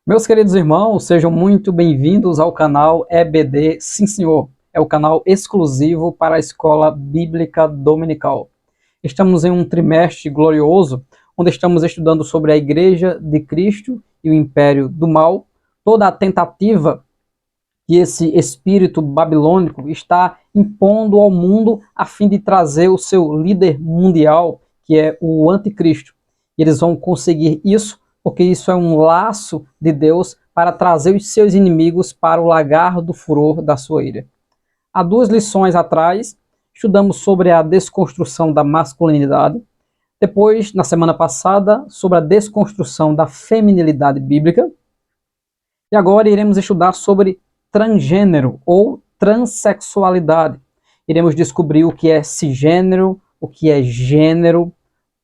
Meus queridos irmãos, sejam muito bem-vindos ao canal EBD Sim Senhor. É o canal exclusivo para a Escola Bíblica Dominical. Estamos em um trimestre glorioso, onde estamos estudando sobre a Igreja de Cristo e o Império do Mal, toda a tentativa que esse espírito babilônico está impondo ao mundo a fim de trazer o seu líder mundial, que é o anticristo. E eles vão conseguir isso porque isso é um laço de Deus para trazer os seus inimigos para o lagar do furor da sua ira. Há 2 lições atrás, estudamos sobre a desconstrução da masculinidade. Depois, na semana passada, sobre a desconstrução da feminilidade bíblica. E agora iremos estudar sobre transgênero ou transexualidade. Iremos descobrir o que é cisgênero, o que é gênero,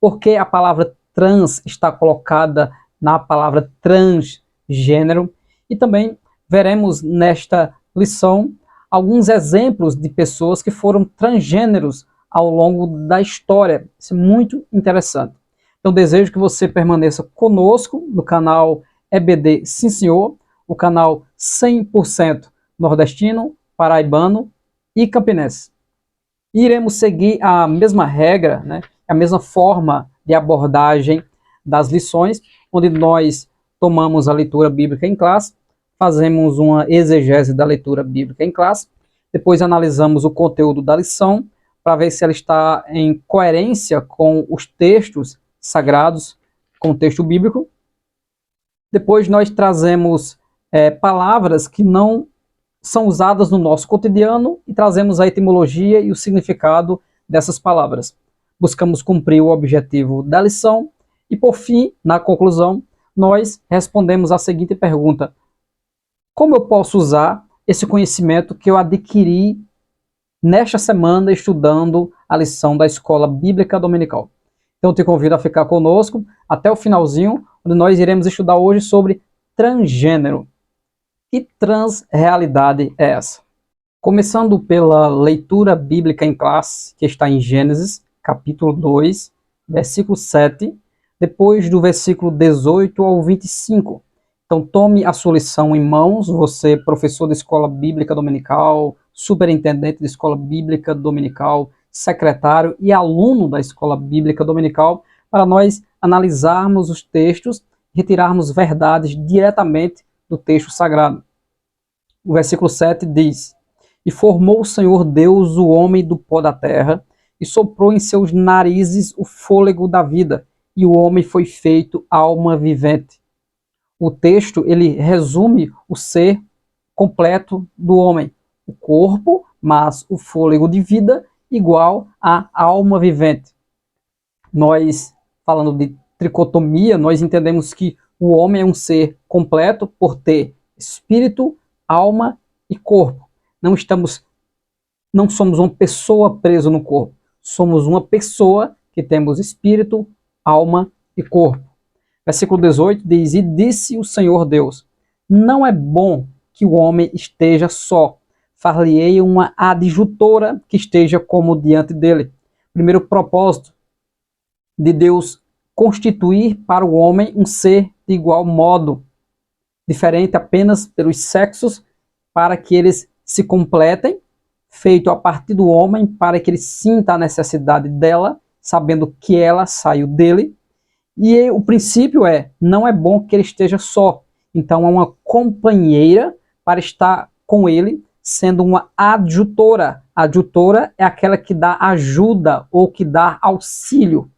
por que a palavra trans está colocada na palavra transgênero, e também veremos nesta lição alguns exemplos de pessoas que foram transgêneros ao longo da história. Isso é muito interessante. Então desejo que você permaneça conosco no canal EBD Sim Senhor, o canal 100% nordestino, paraibano e campinense. Iremos seguir a mesma regra, né, a mesma forma de abordagem das lições, onde nós tomamos a leitura bíblica em classe, fazemos uma exegese da leitura bíblica em classe, depois analisamos o conteúdo da lição para ver se ela está em coerência com os textos sagrados, com o texto bíblico. Depois nós trazemos palavras que não são usadas no nosso cotidiano e trazemos a etimologia e o significado dessas palavras. Buscamos cumprir o objetivo da lição e, por fim, na conclusão, nós respondemos a seguinte pergunta: como eu posso usar esse conhecimento que eu adquiri nesta semana estudando a lição da Escola Bíblica Dominical? Então, eu te convido a ficar conosco até o finalzinho, onde nós iremos estudar hoje sobre transgênero. Que transrealidade é essa? Começando pela leitura bíblica em classe, que está em Gênesis, capítulo 2, versículo 7, depois do versículo 18 ao 25. Então tome a sua lição em mãos, você professor da escola bíblica dominical, superintendente da escola bíblica dominical, secretário e aluno da escola bíblica dominical, para nós analisarmos os textos e retirarmos verdades diretamente do texto sagrado. O versículo 7 diz: E formou o Senhor Deus o homem do pó da terra, e soprou em seus narizes o fôlego da vida, e o homem foi feito alma vivente. O texto, ele resume o ser completo do homem. O corpo, mas o fôlego de vida, igual à alma vivente. Nós, falando de tricotomia, nós entendemos que o homem é um ser completo por ter espírito, alma e corpo. Não somos uma pessoa presa no corpo. Somos uma pessoa que temos espírito, alma e corpo. Versículo 18 diz: E disse o Senhor Deus: Não é bom que o homem esteja só. Far-lhe-ei uma adjutora que esteja como diante dele. Primeiro propósito de Deus constituir para o homem um ser de igual modo, diferente apenas pelos sexos, para que eles se completem, feito a partir do homem, para que ele sinta a necessidade dela, sabendo que ela saiu dele. E o princípio não é bom que ele esteja só. Então é uma companheira para estar com ele, sendo uma adjutora. A adjutora é aquela que dá ajuda ou que dá auxílio.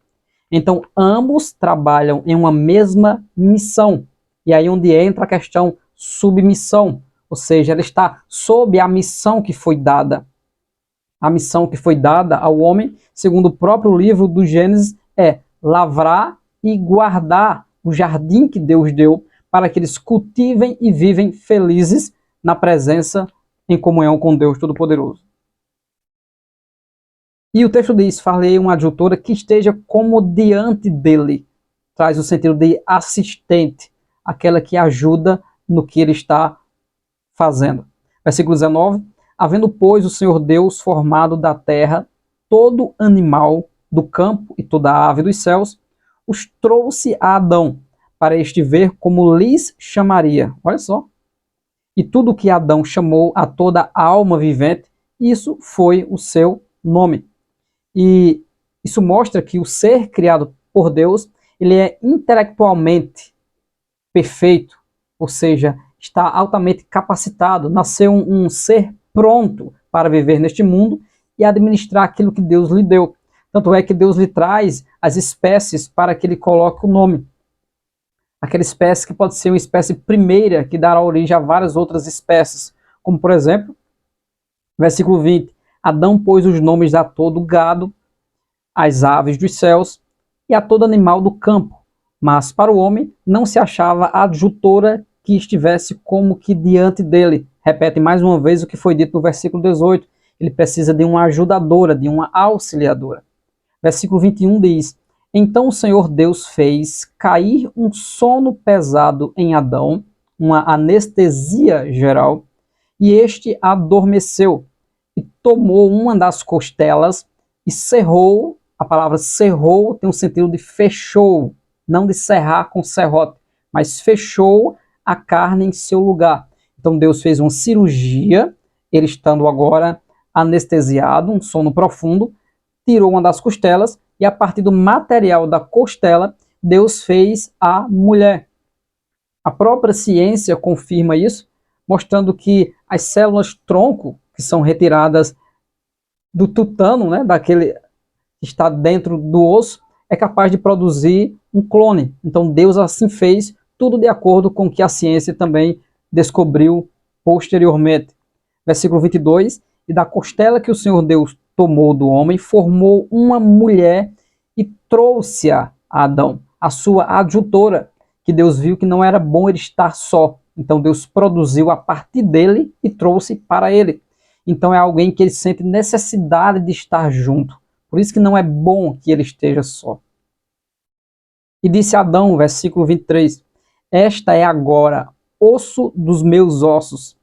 Então ambos trabalham em uma mesma missão. E aí onde entra a questão submissão, ou seja, ela está sob a missão que foi dada. A missão que foi dada ao homem, segundo o próprio livro do Gênesis, é lavrar e guardar o jardim que Deus deu para que eles cultivem e vivem felizes na presença, em comunhão com Deus Todo-Poderoso. E o texto diz: far-lhe uma adjutora que esteja como diante dele. Traz o sentido de assistente, aquela que ajuda no que ele está fazendo. Versículo 19: Havendo, pois, o Senhor Deus formado da terra todo animal do campo e toda ave dos céus, os trouxe a Adão, para este ver como lhes chamaria. Olha só. E tudo que Adão chamou a toda alma vivente, isso foi o seu nome. E isso mostra que o ser criado por Deus, ele é intelectualmente perfeito, ou seja, está altamente capacitado, nasceu um ser pronto para viver neste mundo e administrar aquilo que Deus lhe deu. Tanto é que Deus lhe traz as espécies para que ele coloque o nome. Aquela espécie que pode ser uma espécie primeira, que dará origem a várias outras espécies. Como, por exemplo, versículo 20. Adão pôs os nomes a todo gado, às aves dos céus e a todo animal do campo. Mas para o homem não se achava adjutora que estivesse como que diante dele. Repete mais uma vez o que foi dito no versículo 18. Ele precisa de uma ajudadora, de uma auxiliadora. Versículo 21 diz: Então o Senhor Deus fez cair um sono pesado em Adão, uma anestesia geral, e este adormeceu, e tomou uma das costelas e cerrou. A palavra cerrou tem o sentido de fechou, não de serrar com serrote, mas fechou a carne em seu lugar. Então Deus fez uma cirurgia, ele estando agora anestesiado, um sono profundo, tirou uma das costelas e a partir do material da costela, Deus fez a mulher. A própria ciência confirma isso, mostrando que as células tronco, que são retiradas do tutano, né, daquele que está dentro do osso, é capaz de produzir um clone. Então Deus assim fez, tudo de acordo com o que a ciência também descobriu posteriormente. Versículo 22, e da costela que o Senhor Deus tomou do homem, formou uma mulher e trouxe-a a Adão, a sua adjutora, que Deus viu que não era bom ele estar só. Então Deus produziu a partir dele e trouxe para ele. Então é alguém que ele sente necessidade de estar junto. Por isso que não é bom que ele esteja só. E disse Adão, versículo 23, esta é agora osso dos meus ossos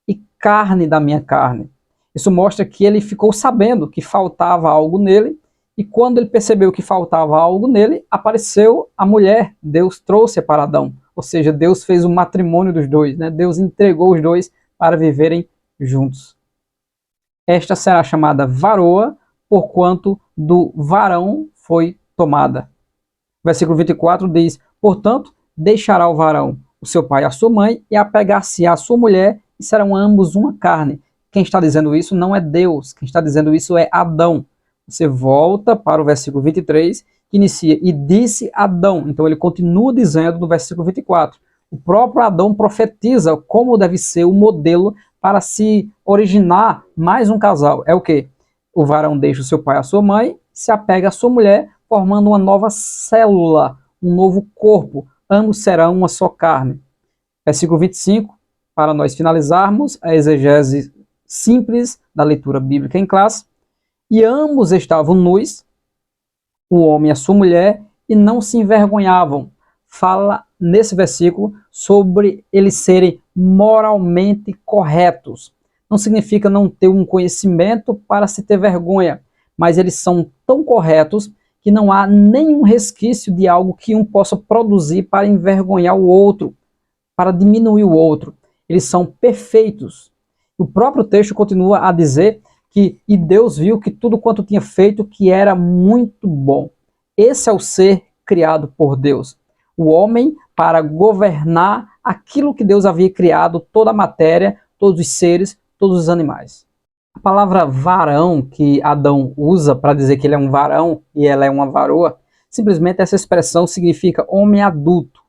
e carne da minha carne. Isso mostra que ele ficou sabendo que faltava algo nele, e quando ele percebeu que faltava algo nele, apareceu a mulher, Deus trouxe para Adão. Ou seja, Deus fez o matrimônio dos dois, né? Deus entregou os dois para viverem juntos. Esta será chamada varoa, porquanto do varão foi tomada. Versículo 24 diz, portanto, deixará o varão o seu pai e a sua mãe, e apegar-se à sua mulher, e serão ambos uma carne. Quem está dizendo isso não é Deus, quem está dizendo isso é Adão. Você volta para o versículo 23, que inicia, e disse Adão. Então ele continua dizendo no versículo 24. O próprio Adão profetiza como deve ser o modelo para se originar mais um casal. É o quê? O varão deixa o seu pai e a sua mãe, se apega à sua mulher, formando uma nova célula, um novo corpo. Ambos serão uma só carne. Versículo 25, para nós finalizarmos a exegese simples da leitura bíblica em classe. E ambos estavam nus, o homem e a sua mulher, e não se envergonhavam. Fala nesse versículo sobre eles serem moralmente corretos. Não significa não ter um conhecimento para se ter vergonha, mas eles são tão corretos que não há nenhum resquício de algo que um possa produzir para envergonhar o outro, para diminuir o outro. Eles são perfeitos. O próprio texto continua a dizer que e Deus viu que tudo quanto tinha feito que era muito bom. Esse é o ser criado por Deus. O homem para governar aquilo que Deus havia criado, toda a matéria, todos os seres, todos os animais. A palavra varão que Adão usa para dizer que ele é um varão e ela é uma varoa, simplesmente essa expressão significa homem adulto,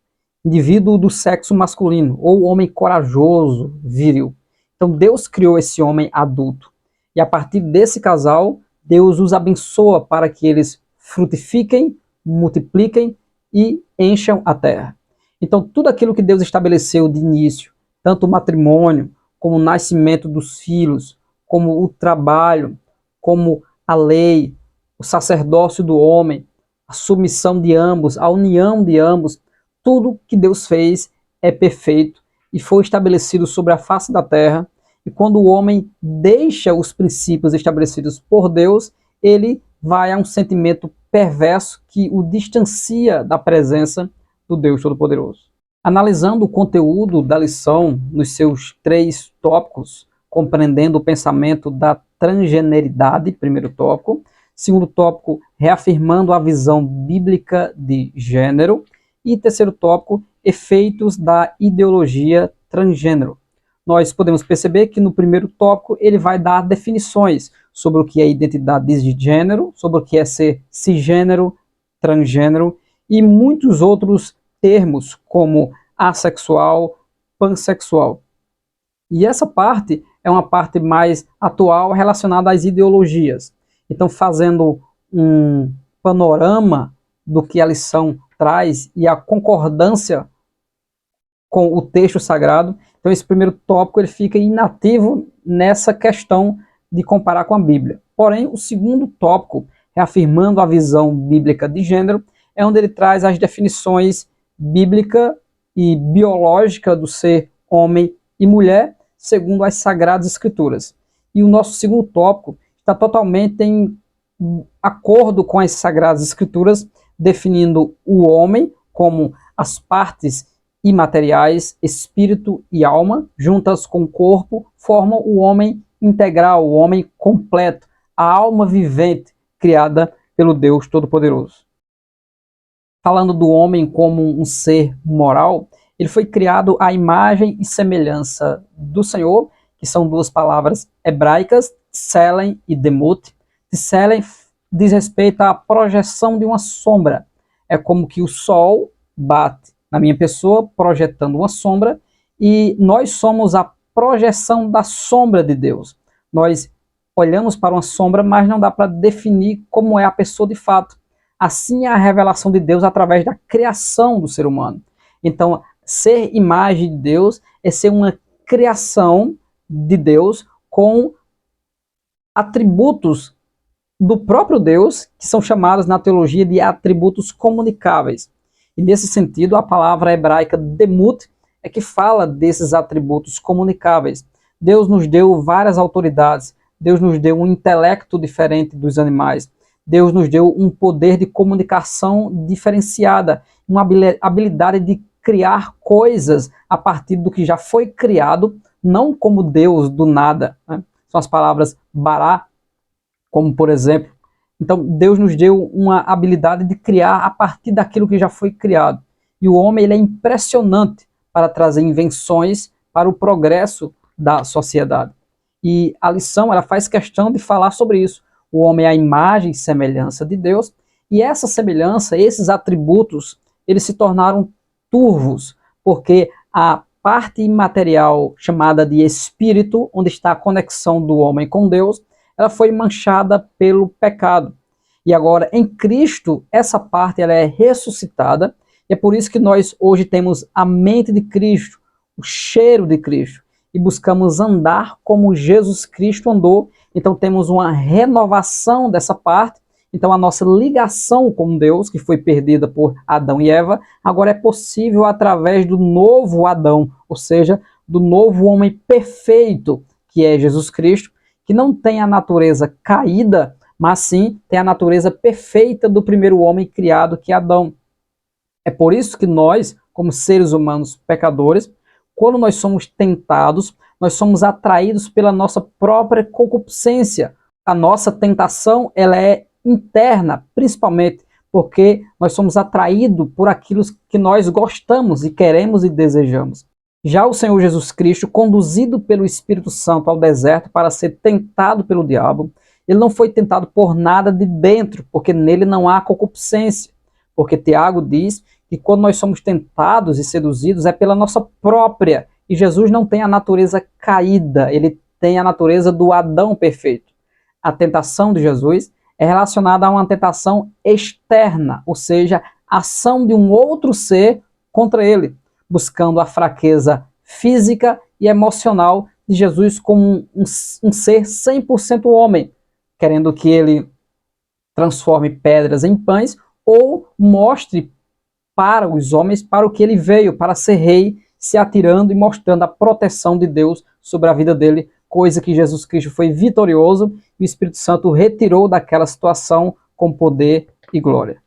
indivíduo do sexo masculino, ou homem corajoso, viril. Então Deus criou esse homem adulto. E a partir desse casal, Deus os abençoa para que eles frutifiquem, multipliquem e encham a terra. Então tudo aquilo que Deus estabeleceu de início, tanto o matrimônio, como o nascimento dos filhos, como o trabalho, como a lei, o sacerdócio do homem, a submissão de ambos, a união de ambos, tudo que Deus fez é perfeito e foi estabelecido sobre a face da terra. E quando o homem deixa os princípios estabelecidos por Deus, ele vai a um sentimento perverso que o distancia da presença do Deus Todo-Poderoso. Analisando o conteúdo da lição nos seus 3 tópicos, compreendendo o pensamento da transgeneridade, primeiro tópico. Segundo tópico, reafirmando a visão bíblica de gênero. E terceiro tópico, efeitos da ideologia transgênero. Nós podemos perceber que no primeiro tópico ele vai dar definições sobre o que é identidade de gênero, sobre o que é ser cisgênero, transgênero e muitos outros termos como assexual, pansexual. E essa parte é uma parte mais atual relacionada às ideologias. Então, fazendo um panorama do que a lição traz e a concordância com o texto sagrado, então esse primeiro tópico ele fica inativo nessa questão de comparar com a Bíblia. Porém, o segundo tópico, reafirmando a visão bíblica de gênero, é onde ele traz as definições bíblica e biológica do ser homem e mulher, segundo as Sagradas Escrituras. E o nosso segundo tópico está totalmente em acordo com as Sagradas Escrituras, definindo o homem como as partes imateriais, espírito e alma, juntas com o corpo, formam o homem integral, o homem completo, a alma vivente criada pelo Deus Todo-Poderoso. Falando do homem como um ser moral, ele foi criado à imagem e semelhança do Senhor, que são 2 palavras hebraicas, tselem e demut. Tselem diz respeito à projeção de uma sombra. É como que o sol bate na minha pessoa, projetando uma sombra, e nós somos a projeção da sombra de Deus. Nós olhamos para uma sombra, mas não dá para definir como é a pessoa de fato. Assim é a revelação de Deus através da criação do ser humano. Então, ser imagem de Deus é ser uma criação de Deus com atributos do próprio Deus, que são chamados na teologia de atributos comunicáveis. E nesse sentido, a palavra hebraica demut é que fala desses atributos comunicáveis. Deus nos deu várias autoridades, Deus nos deu um intelecto diferente dos animais, Deus nos deu um poder de comunicação diferenciada, uma habilidade de criar coisas a partir do que já foi criado, não como Deus do nada, né? São as palavras bará, como por exemplo. Então Deus nos deu uma habilidade de criar a partir daquilo que já foi criado. E o homem ele é impressionante para trazer invenções para o progresso da sociedade. E a lição ela faz questão de falar sobre isso. O homem é a imagem e semelhança de Deus, e essa semelhança, esses atributos, eles se tornaram turvos, porque a parte imaterial chamada de espírito, onde está a conexão do homem com Deus, ela foi manchada pelo pecado. E agora, em Cristo, essa parte ela é ressuscitada, e é por isso que nós hoje temos a mente de Cristo, o cheiro de Cristo, e buscamos andar como Jesus Cristo andou. Então temos uma renovação dessa parte. Então a nossa ligação com Deus, que foi perdida por Adão e Eva, agora é possível através do novo Adão, ou seja, do novo homem perfeito, que é Jesus Cristo, que não tem a natureza caída, mas sim tem a natureza perfeita do primeiro homem criado, que é Adão. É por isso que nós, como seres humanos pecadores, quando nós somos tentados, nós somos atraídos pela nossa própria concupiscência. A nossa tentação ela é interna, principalmente porque nós somos atraídos por aquilo que nós gostamos e queremos e desejamos. Já o Senhor Jesus Cristo, conduzido pelo Espírito Santo ao deserto para ser tentado pelo diabo, ele não foi tentado por nada de dentro, porque nele não há concupiscência. Porque Tiago diz que quando nós somos tentados e seduzidos é pela nossa própria. E Jesus não tem a natureza caída, ele tem a natureza do Adão perfeito. A tentação de Jesus é relacionada a uma tentação externa, ou seja, a ação de um outro ser contra ele, buscando a fraqueza física e emocional de Jesus como um ser 100% homem, querendo que ele transforme pedras em pães ou mostre para os homens para o que ele veio, para ser rei, se atirando e mostrando a proteção de Deus sobre a vida dele, coisa que Jesus Cristo foi vitorioso e o Espírito Santo retirou daquela situação com poder e glória.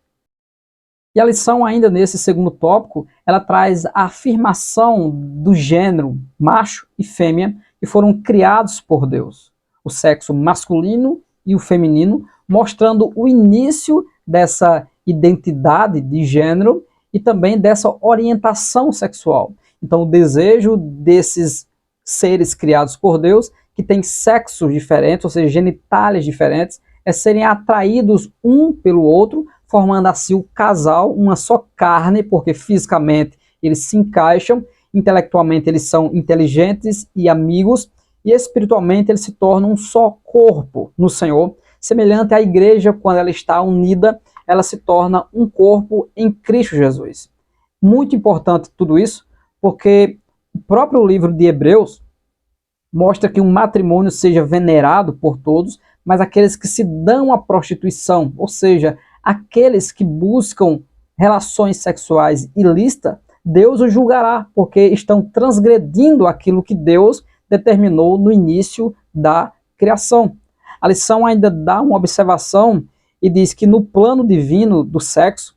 E a lição ainda nesse segundo tópico, ela traz a afirmação do gênero macho e fêmea que foram criados por Deus, o sexo masculino e o feminino, mostrando o início dessa identidade de gênero e também dessa orientação sexual. Então, o desejo desses seres criados por Deus, que têm sexos diferentes, ou seja, genitais diferentes, é serem atraídos um pelo outro, formando assim o casal, uma só carne, porque fisicamente eles se encaixam, intelectualmente eles são inteligentes e amigos, e espiritualmente eles se tornam um só corpo no Senhor, semelhante à igreja quando ela está unida, ela se torna um corpo em Cristo Jesus. Muito importante tudo isso, porque o próprio livro de Hebreus mostra que um matrimônio seja venerado por todos, mas aqueles que se dão à prostituição, ou seja, aqueles que buscam relações sexuais ilícitas, Deus os julgará, porque estão transgredindo aquilo que Deus determinou no início da criação. A lição ainda dá uma observação e diz que no plano divino do sexo,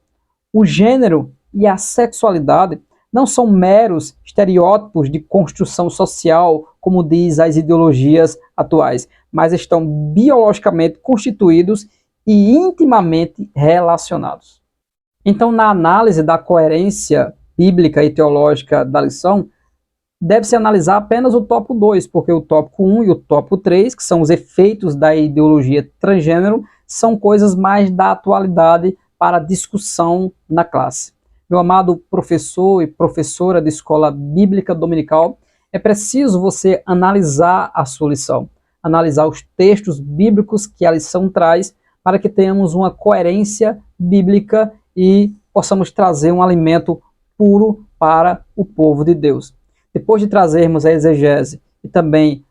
o gênero e a sexualidade não são meros estereótipos de construção social, como diz as ideologias atuais, mas estão biologicamente constituídos e intimamente relacionados. Então, na análise da coerência bíblica e teológica da lição, deve-se analisar apenas o tópico 2, porque o tópico 1 e o tópico 3, que são os efeitos da ideologia transgênero, são coisas mais da atualidade para discussão na classe. Meu amado professor e professora de escola bíblica dominical, é preciso você analisar a sua lição, analisar os textos bíblicos que a lição traz, para que tenhamos uma coerência bíblica e possamos trazer um alimento puro para o povo de Deus. Depois de trazermos a exegese e também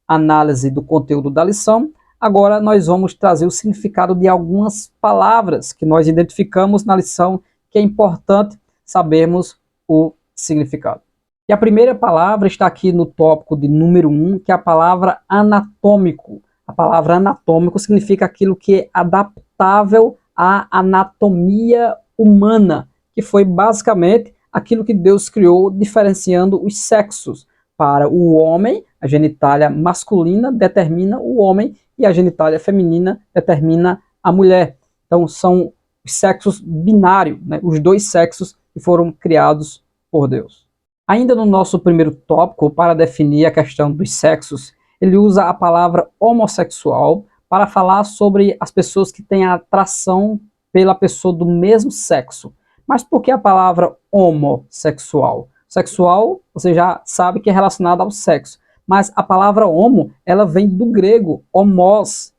a análise do conteúdo da lição, agora nós vamos trazer o significado de algumas palavras que nós identificamos na lição, que é importante sabermos o significado. E a primeira palavra está aqui no tópico de número 1, que é a palavra anatômico. A palavra anatômico significa aquilo que é adaptável à anatomia humana, que foi basicamente aquilo que Deus criou, diferenciando os sexos. Para o homem, a genitália masculina determina o homem e a genitália feminina determina a mulher. Então são os sexos binários, né? Os dois sexos que foram criados por Deus. Ainda no nosso primeiro tópico, para definir a questão dos sexos, ele usa a palavra homossexual para falar sobre as pessoas que têm atração pela pessoa do mesmo sexo. Mas por que a palavra homossexual? Sexual, você já sabe que é relacionado ao sexo. Mas a palavra homo, ela vem do grego homos,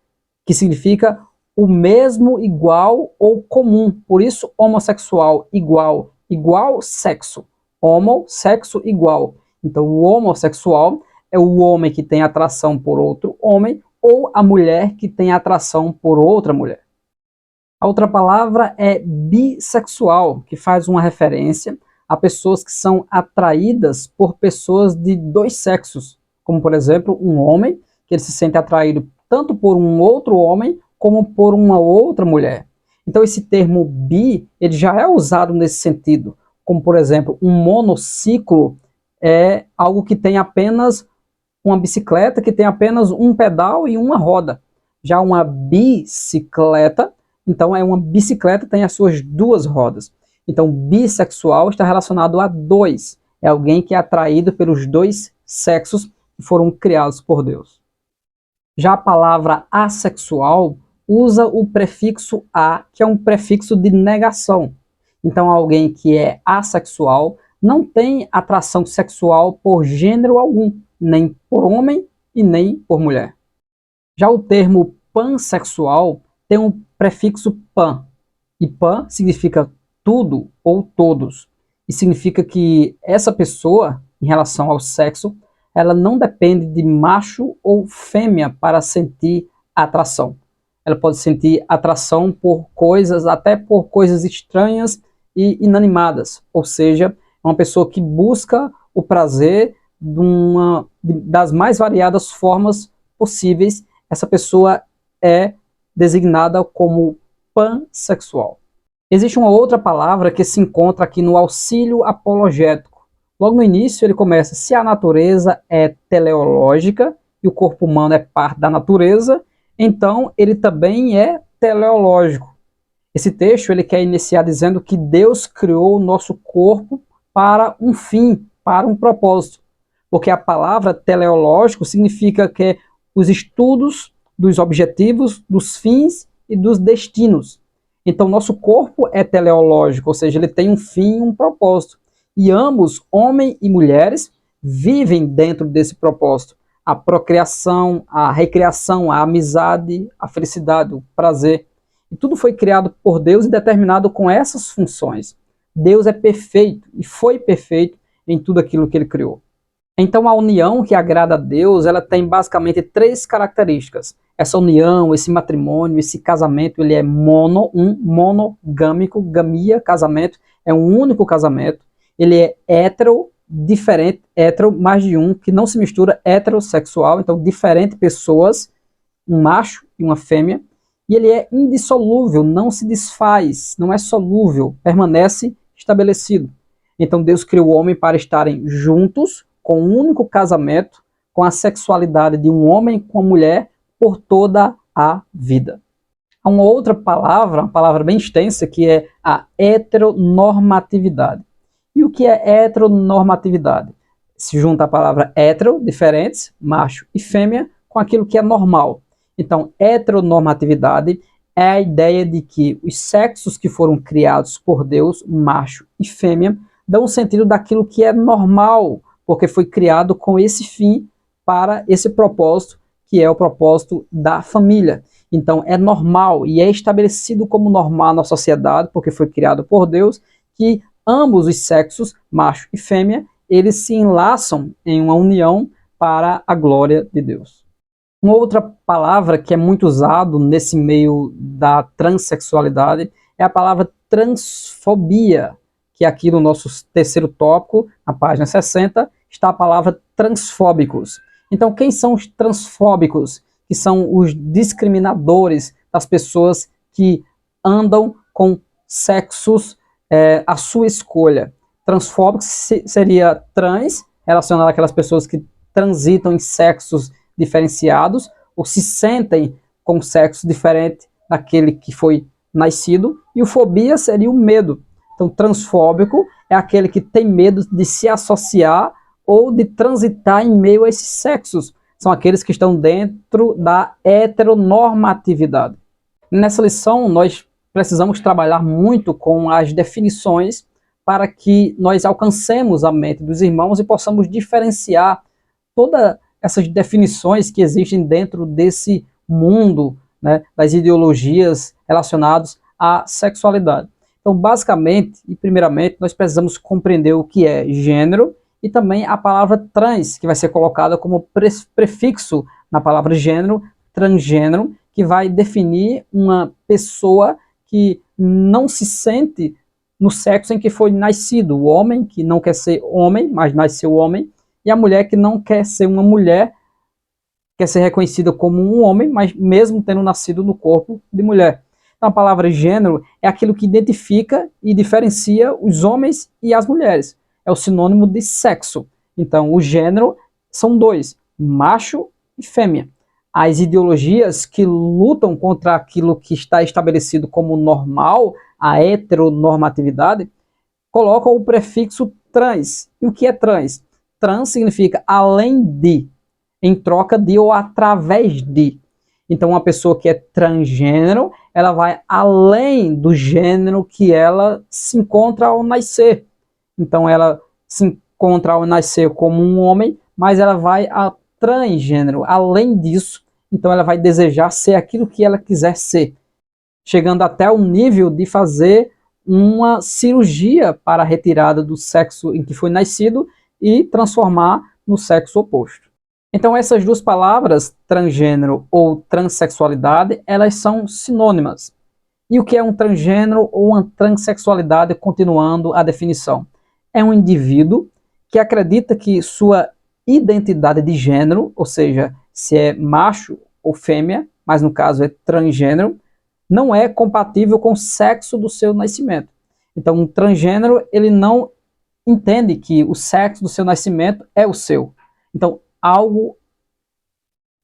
que significa o mesmo, igual ou comum. Por isso, homossexual, igual, igual sexo. Homo, sexo igual. Então, o homossexual é o homem que tem atração por outro homem ou a mulher que tem atração por outra mulher. A outra palavra é bissexual, que faz uma referência a pessoas que são atraídas por pessoas de dois sexos, como, por exemplo, um homem, que ele se sente atraído tanto por um outro homem como por uma outra mulher. Então, esse termo bi, ele já é usado nesse sentido, como, por exemplo, um monociclo é algo que tem apenas uma bicicleta, que tem apenas um pedal e uma roda. Já uma bicicleta, então é uma bicicleta que tem as suas duas rodas. Então, bissexual está relacionado a dois. É alguém que é atraído pelos dois sexos que foram criados por Deus. Já a palavra assexual usa o prefixo a, que é um prefixo de negação. Então, alguém que é assexual não tem atração sexual por gênero algum, nem por homem e nem por mulher. Já o termo pansexual tem um prefixo pan, e pan significa tudo ou todos, e significa que essa pessoa, em relação ao sexo, ela não depende de macho ou fêmea para sentir atração. Ela pode sentir atração por coisas, até por coisas estranhas e inanimadas, ou seja, é uma pessoa que busca o prazer das mais variadas formas possíveis. Essa pessoa é designada como pansexual. Existe uma outra palavra que se encontra aqui no auxílio apologético. Logo no início ele começa: se a natureza é teleológica e o corpo humano é parte da natureza, então ele também é teleológico. Esse texto ele quer iniciar dizendo que Deus criou o nosso corpo para um fim, para um propósito. Porque a palavra teleológico significa que os estudos dos objetivos, dos fins e dos destinos. Então, nosso corpo é teleológico, ou seja, ele tem um fim e um propósito. E ambos, homens e mulheres, vivem dentro desse propósito. A procriação, a recriação, a amizade, a felicidade, o prazer. E tudo foi criado por Deus e determinado com essas funções. Deus é perfeito e foi perfeito em tudo aquilo que ele criou. Então a união que agrada a Deus, ela tem basicamente 3 características. Essa união, esse matrimônio, esse casamento, ele é monogâmico, gamia, casamento, é um único casamento. Ele é hétero, diferente, hétero, mais de um, que não se mistura, heterossexual, então diferentes pessoas, um macho e uma fêmea. E ele é indissolúvel, não se desfaz, não é solúvel, permanece estabelecido. Então Deus criou o homem para estarem juntos, com um único casamento, com a sexualidade de um homem com uma mulher por toda a vida. Há uma outra palavra, uma palavra bem extensa, que é a heteronormatividade. E o que é heteronormatividade? Se junta a palavra hetero, diferentes, macho e fêmea, com aquilo que é normal. Então, heteronormatividade é a ideia de que os sexos que foram criados por Deus, macho e fêmea, dão o sentido daquilo que é normal, porque foi criado com esse fim, para esse propósito, que é o propósito da família. Então é normal e é estabelecido como normal na sociedade, porque foi criado por Deus, que ambos os sexos, macho e fêmea, eles se enlaçam em uma união para a glória de Deus. Uma outra palavra que é muito usada nesse meio da transexualidade é a palavra transfobia, que aqui no nosso terceiro tópico, na página 60, está a palavra transfóbicos. Então, quem são os transfóbicos? Que são os discriminadores das pessoas que andam com sexos à sua escolha. Transfóbicos seria trans, relacionado àquelas pessoas que transitam em sexos diferenciados, ou se sentem com sexo diferente daquele que foi nascido, e o fobia seria o medo. Então, transfóbico é aquele que tem medo de se associar ou de transitar em meio a esses sexos. São aqueles que estão dentro da heteronormatividade. Nessa lição, nós precisamos trabalhar muito com as definições para que nós alcancemos a mente dos irmãos e possamos diferenciar todas essas definições que existem dentro desse mundo, né, das ideologias relacionadas à sexualidade. Então, basicamente e primeiramente, nós precisamos compreender o que é gênero e também a palavra trans, que vai ser colocada como prefixo na palavra gênero, transgênero, que vai definir uma pessoa que não se sente no sexo em que foi nascido. O homem que não quer ser homem, mas nasceu homem, e a mulher que não quer ser uma mulher, quer ser reconhecida como um homem, mas mesmo tendo nascido no corpo de mulher. Então, a palavra gênero é aquilo que identifica e diferencia os homens e as mulheres. É o sinônimo de sexo. Então, o gênero são 2, macho e fêmea. As ideologias que lutam contra aquilo que está estabelecido como normal, a heteronormatividade, colocam o prefixo trans. E o que é trans? Trans significa além de, em troca de ou através de. Então, uma pessoa que é transgênero, ela vai além do gênero que ela se encontra ao nascer. Então, ela se encontra ao nascer como um homem, mas ela vai a transgênero. Além disso, então ela vai desejar ser aquilo que ela quiser ser, chegando até o nível de fazer uma cirurgia para a retirada do sexo em que foi nascido e transformar no sexo oposto. Então essas duas palavras, transgênero ou transexualidade, elas são sinônimas. E o que é um transgênero ou uma transexualidade, continuando a definição? É um indivíduo que acredita que sua identidade de gênero, ou seja, se é macho ou fêmea, mas no caso é transgênero, não é compatível com o sexo do seu nascimento. Então, um transgênero, ele não entende que o sexo do seu nascimento é o seu. Então, algo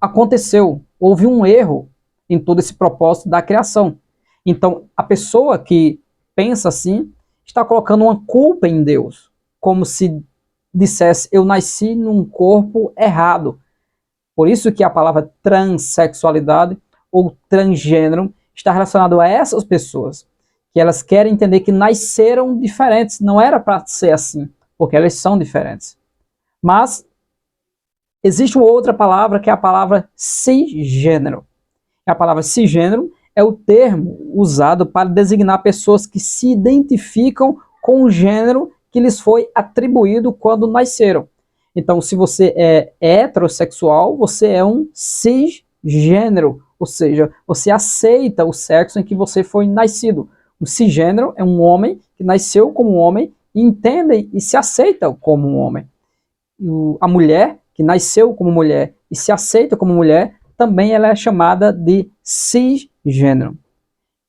aconteceu, houve um erro em todo esse propósito da criação. Então, a pessoa que pensa assim está colocando uma culpa em Deus, como se dissesse: eu nasci num corpo errado. Por isso que a palavra transexualidade ou transgênero está relacionado a essas pessoas, que elas querem entender que nasceram diferentes, não era para ser assim, porque elas são diferentes. Mas existe uma outra palavra que é a palavra cisgênero. A palavra cisgênero é o termo usado para designar pessoas que se identificam com o gênero que lhes foi atribuído quando nasceram. Então, se você é heterossexual, você é um cisgênero, ou seja, você aceita o sexo em que você foi nascido. O cisgênero é um homem que nasceu como um homem e entende e se aceita como um homem. A mulher que nasceu como mulher e se aceita como mulher, também ela é chamada de cisgênero.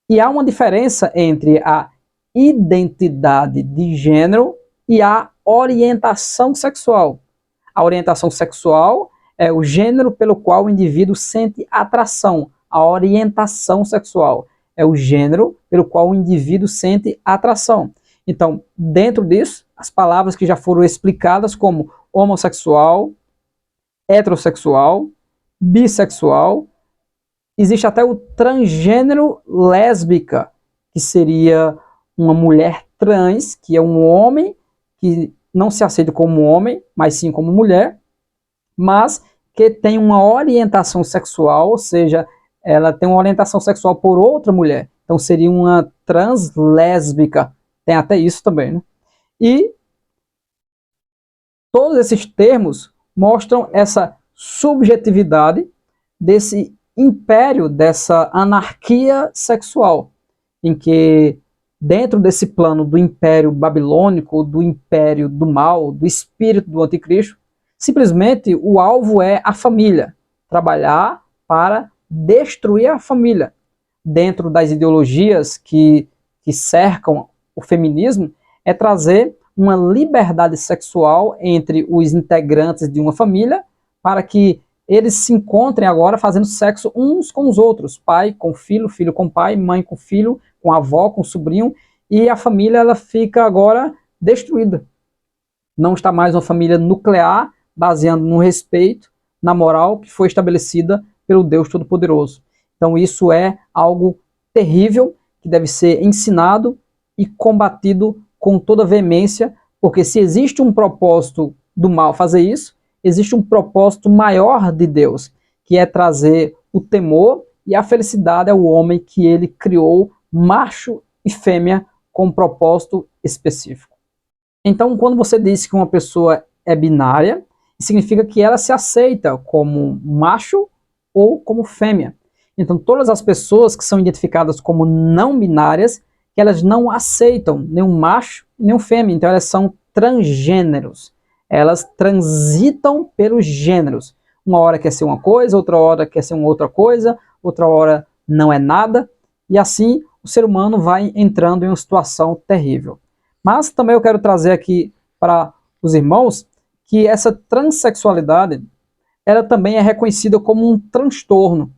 E há uma diferença entre a identidade de gênero e a orientação sexual. A orientação sexual é o gênero pelo qual o indivíduo sente atração. A orientação sexual é o gênero pelo qual o indivíduo sente atração. Então, dentro disso, as palavras que já foram explicadas como homossexual, heterossexual, bissexual, existe até o transgênero lésbica, que seria uma mulher trans, que é um homem que não se aceita como homem, mas sim como mulher, mas que tem uma orientação sexual, ou seja, ela tem uma orientação sexual por outra mulher. Então seria uma translésbica. Tem até isso também, né? E todos esses termos mostram essa subjetividade desse império, dessa anarquia sexual, em que dentro desse plano do império babilônico, do império do mal, do espírito do anticristo, simplesmente o alvo é a família, trabalhar para destruir a família. Dentro das ideologias que cercam o feminismo, é trazer uma liberdade sexual entre os integrantes de uma família para que eles se encontrem agora fazendo sexo uns com os outros, pai com filho, filho com pai, mãe com filho, com avó, com sobrinho, e a família ela fica agora destruída. Não está mais uma família nuclear, baseando no respeito, na moral que foi estabelecida pelo Deus Todo-Poderoso. Então isso é algo terrível, que deve ser ensinado e combatido com toda veemência, porque se existe um propósito do mal fazer isso, existe um propósito maior de Deus, que é trazer o temor e a felicidade ao homem que ele criou, macho e fêmea, com um propósito específico. Então, quando você diz que uma pessoa é binária, significa que ela se aceita como macho ou como fêmea. Então, todas as pessoas que são identificadas como não binárias, elas não aceitam nenhum macho nem um fêmea, então elas são transgêneros. Elas transitam pelos gêneros. Uma hora quer ser uma coisa, outra hora quer ser uma outra coisa, outra hora não é nada, e assim o ser humano vai entrando em uma situação terrível. Mas também eu quero trazer aqui para os irmãos que essa transexualidade, ela também é reconhecida como um transtorno.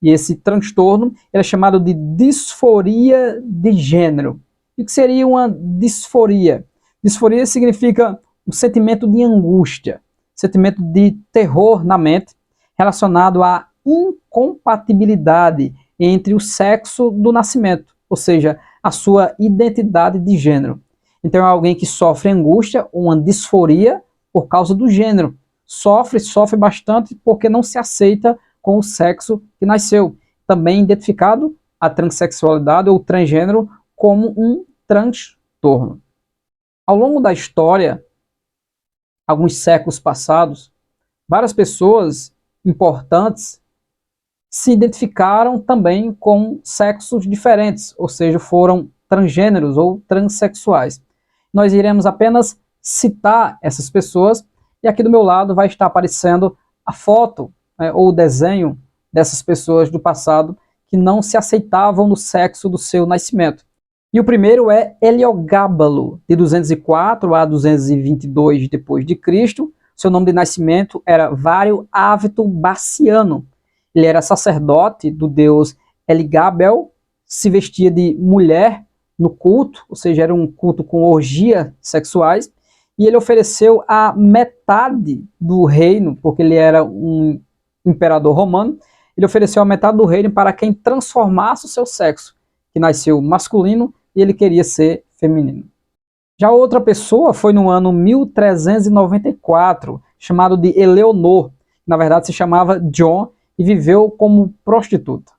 E esse transtorno é chamado de disforia de gênero. E o que seria uma disforia? Disforia significa um sentimento de angústia, sentimento de terror na mente, relacionado à incompatibilidade entre o sexo do nascimento, ou seja, a sua identidade de gênero. Então é alguém que sofre angústia, uma disforia, por causa do gênero. Sofre bastante porque não se aceita com o sexo que nasceu. Também identificado a transexualidade ou transgênero como um transtorno. Ao longo da história, alguns séculos passados, várias pessoas importantes se identificaram também com sexos diferentes, ou seja, foram transgêneros ou transexuais. Nós iremos apenas citar essas pessoas, e aqui do meu lado vai estar aparecendo a foto, ou o desenho dessas pessoas do passado, que não se aceitavam no sexo do seu nascimento. E o primeiro é Heliogábalo, de 204 a 222 depois de Cristo. Seu nome de nascimento era Vario Ávito Bassiano. Ele era sacerdote do deus Heligabel, se vestia de mulher no culto, ou seja, era um culto com orgias sexuais, e ele ofereceu a metade do reino, porque ele era um imperador romano, ele ofereceu a metade do reino para quem transformasse o seu sexo, que nasceu masculino, e ele queria ser feminino. Já outra pessoa foi no ano 1394, chamado de Eleonor, que na verdade se chamava John, e viveu como prostituta.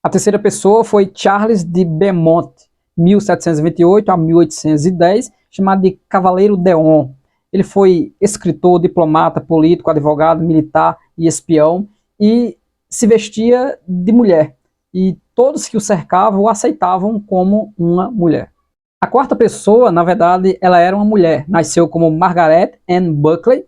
A terceira pessoa foi Charles de Beaumont, 1728 a 1810, chamado de Cavaleiro d'Eon. Ele foi escritor, diplomata, político, advogado, militar e espião, e se vestia de mulher. E todos que o cercavam o aceitavam como uma mulher. A quarta pessoa, na verdade, ela era uma mulher. Nasceu como Margaret Anne Buckley,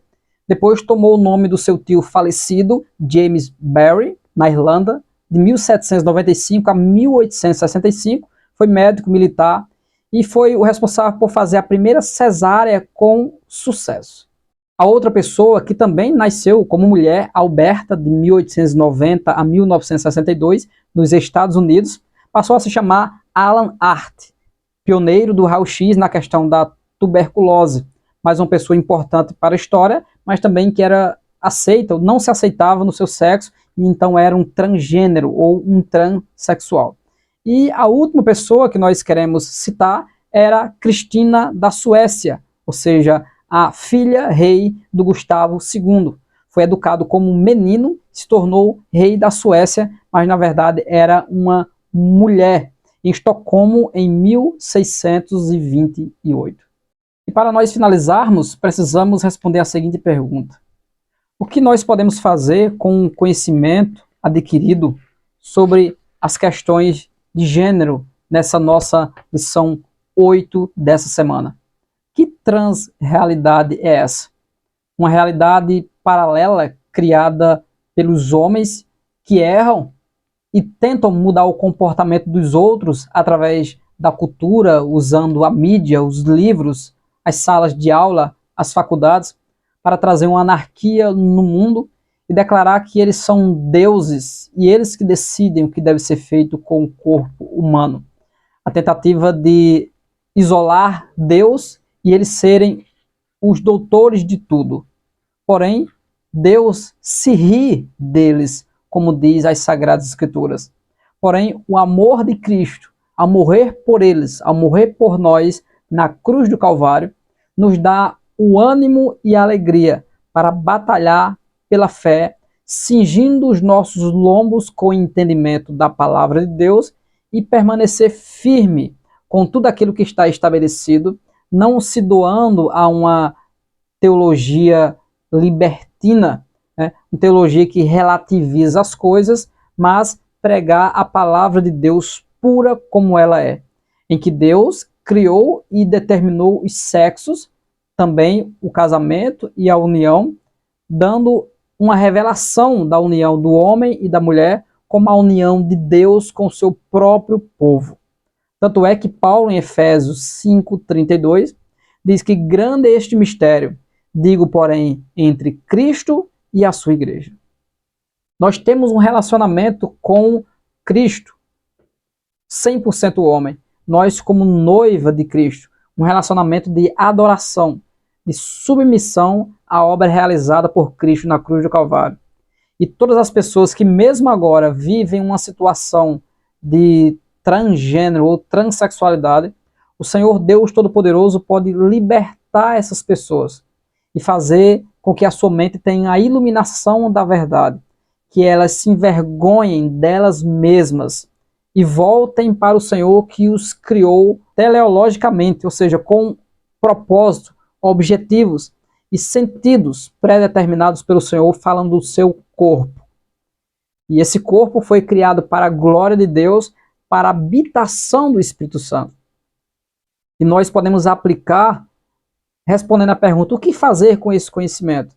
depois tomou o nome do seu tio falecido, James Barry, na Irlanda, de 1795 a 1865, foi médico militar e foi o responsável por fazer a primeira cesárea com sucesso. A outra pessoa, que também nasceu como mulher, Alberta, de 1890 a 1962, nos Estados Unidos, passou a se chamar Alan Hart, pioneiro do raio-x na questão da tuberculose, mais uma pessoa importante para a história, mas também que era aceita, ou não se aceitava no seu sexo, e então era um transgênero ou um transexual. E a última pessoa que nós queremos citar era Cristina da Suécia, ou seja, a filha rei do Gustavo II. Foi educado como menino, se tornou rei da Suécia, mas na verdade era uma mulher, em Estocolmo em 1628. E para nós finalizarmos, precisamos responder a seguinte pergunta: o que nós podemos fazer com o conhecimento adquirido sobre as questões de gênero nessa nossa lição 8 dessa semana? Que transrealidade é essa? Uma realidade paralela criada pelos homens que erram e tentam mudar o comportamento dos outros através da cultura, usando a mídia, os livros, as salas de aula, as faculdades, para trazer uma anarquia no mundo e declarar que eles são deuses e eles que decidem o que deve ser feito com o corpo humano. A tentativa de isolar Deus e eles serem os doutores de tudo. Porém, Deus se ri deles, como diz as Sagradas Escrituras. Porém, o amor de Cristo, ao morrer por eles, ao morrer por nós, na cruz do Calvário, nos dá o ânimo e a alegria para batalhar pela fé, cingindo os nossos lombos com o entendimento da palavra de Deus e permanecer firme com tudo aquilo que está estabelecido, não se doando a uma teologia libertina, né? Uma teologia que relativiza as coisas, mas pregar a palavra de Deus pura como ela é, em que Deus criou e determinou os sexos, também o casamento e a união, dando uma revelação da união do homem e da mulher como a união de Deus com o seu próprio povo. Tanto é que Paulo, em Efésios 5:32, diz que grande é este mistério, digo, porém, entre Cristo e a sua igreja. Nós temos um relacionamento com Cristo, 100% homem. Nós, como noiva de Cristo, um relacionamento de adoração, de submissão à obra realizada por Cristo na cruz do Calvário. E todas as pessoas que mesmo agora vivem uma situação de transgênero ou transexualidade, o Senhor Deus Todo-Poderoso pode libertar essas pessoas e fazer com que a sua mente tenha a iluminação da verdade, que elas se envergonhem delas mesmas e voltem para o Senhor que os criou teleologicamente, ou seja, com propósito, objetivos e sentidos pré-determinados pelo Senhor, falando do seu corpo. E esse corpo foi criado para a glória de Deus, para a habitação do Espírito Santo. E nós podemos aplicar, respondendo à pergunta, o que fazer com esse conhecimento?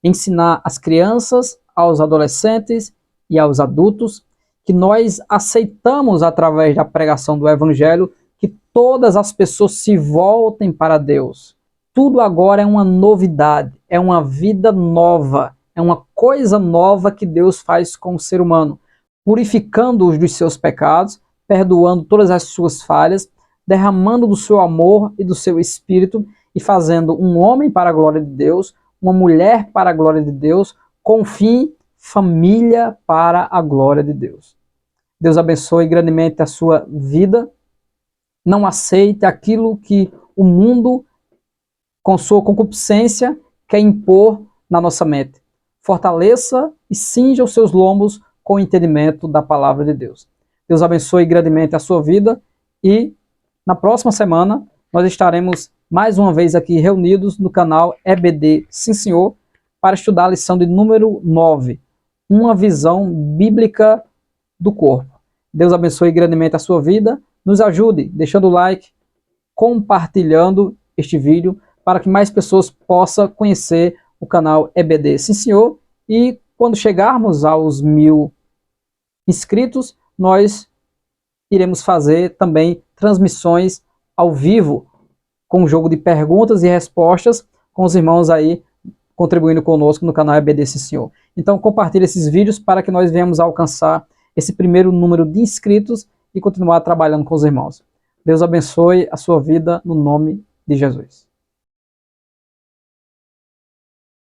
Ensinar às crianças, aos adolescentes e aos adultos que nós aceitamos através da pregação do Evangelho que todas as pessoas se voltem para Deus. Tudo agora é uma novidade, é uma vida nova, é uma coisa nova que Deus faz com o ser humano, purificando-os dos seus pecados, perdoando todas as suas falhas, derramando do seu amor e do seu espírito e fazendo um homem para a glória de Deus, uma mulher para a glória de Deus, com fim, família para a glória de Deus. Deus abençoe grandemente a sua vida. Não aceite aquilo que o mundo, com sua concupiscência, quer impor na nossa mente. Fortaleça e cinja os seus lombos com o entendimento da palavra de Deus. Deus abençoe grandemente a sua vida e na próxima semana nós estaremos mais uma vez aqui reunidos no canal EBD Sim Senhor para estudar a lição de número 9, uma visão bíblica do corpo. Deus abençoe grandemente a sua vida. Nos ajude deixando o like, compartilhando este vídeo para que mais pessoas possam conhecer o canal EBD Sim Senhor. E quando chegarmos aos 1000 inscritos, nós iremos fazer também transmissões ao vivo com um jogo de perguntas e respostas com os irmãos aí contribuindo conosco no canal EBD Sim Senhor. Então compartilhe esses vídeos para que nós venhamos a alcançar esse primeiro número de inscritos e continuar trabalhando com os irmãos. Deus abençoe a sua vida no nome de Jesus.